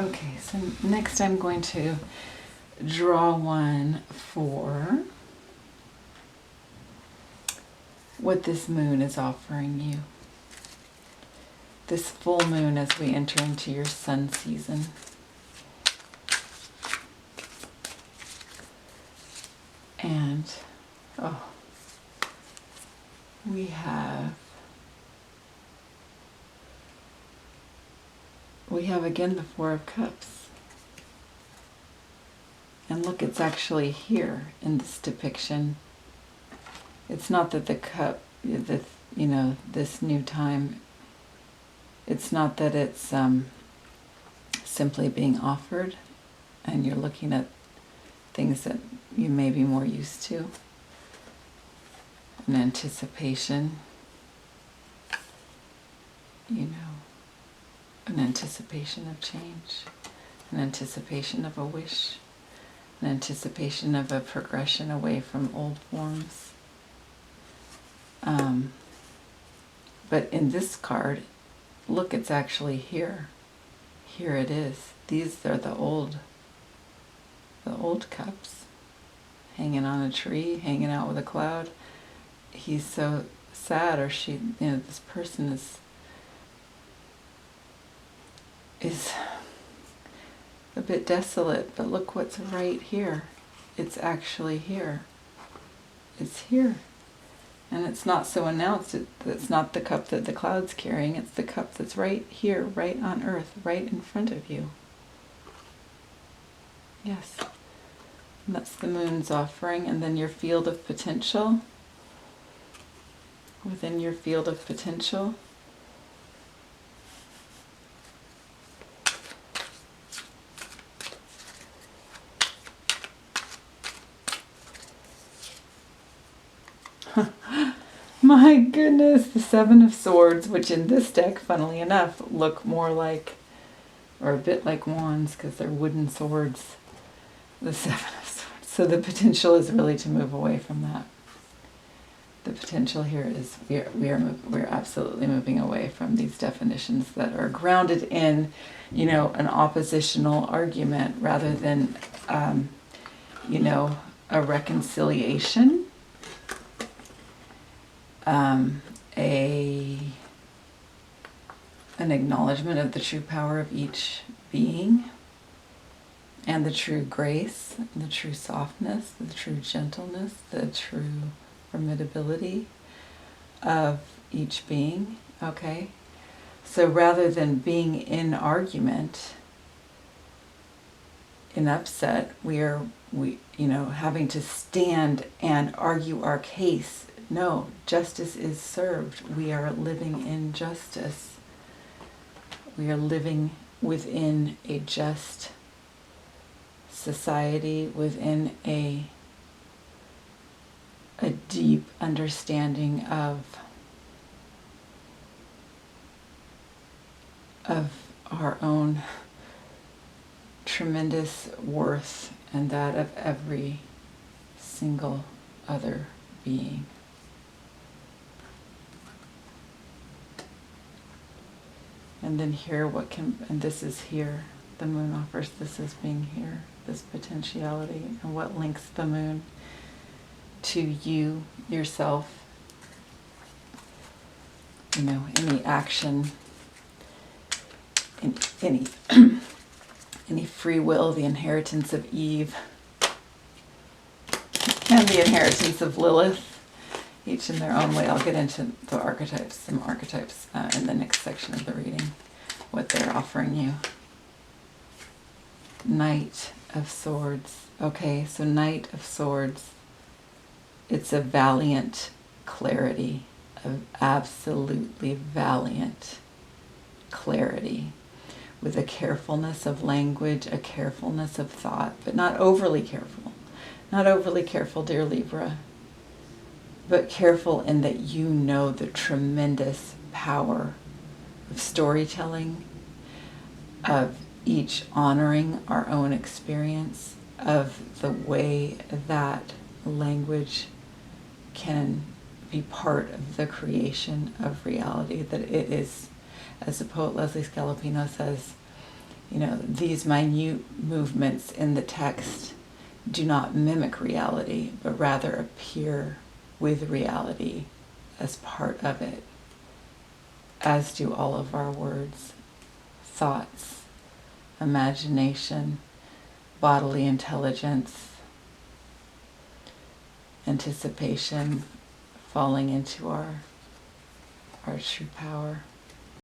Okay, so next I'm going to draw one for what this moon is offering you. This full moon as we enter into your sun season. And, we have again the Four of Cups. And look, it's actually here in this depiction. It's not that the cup, this new time, it's not that it's simply being offered and you're looking at things that you may be more used to. An anticipation, an anticipation of change, an anticipation of a wish, an anticipation of a progression away from old forms. But in this card, look, it's actually here. Here it is. These are the old cups, hanging on a tree, hanging out with a cloud. He's so sad, or she, this person is a bit desolate, but look what's right here. It's actually here. It's here. And it's not so announced. It's not the cup that the cloud's carrying. It's the cup that's right here, right on earth, right in front of you. Yes. And that's the moon's offering. And then your field of potential. Within your field of potential. My goodness, the Seven of Swords, which in this deck, funnily enough, look more like, or a bit like wands, because they're wooden swords. The Seven of Swords. So the potential is really to move away from that. The potential here is we're absolutely moving away from these definitions that are grounded in, an oppositional argument rather than, a reconciliation. An acknowledgement of the true power of each being and the true grace, the true softness, the true gentleness, the true formidability of each being. Okay? So rather than being in argument, in upset, we having to stand and argue our case. No, justice is served. We are living in justice. We are living within a just society, within a deep understanding of our own tremendous worth and that of every single other being. And then here, and this is here, the moon offers this as being here, this potentiality, and what links the moon to you, yourself, any action, any free will, the inheritance of Eve, and the inheritance of Lilith, each in their own way. I'll get into the archetypes, some archetypes in the next section of the reading, what they're offering you. Knight of Swords. Okay, so Knight of Swords, it's a valiant clarity, of absolutely valiant clarity, with a carefulness of language, a carefulness of thought, but not overly careful. Not overly careful, dear Libra, but careful in that you know the tremendous power of storytelling, of each honoring our own experience, of the way that language can be part of the creation of reality, that it is, as the poet Leslie Scalapino says, these minute movements in the text do not mimic reality, but rather appear with reality as part of it, as do all of our words, thoughts, imagination, bodily intelligence, anticipation, falling into our true power.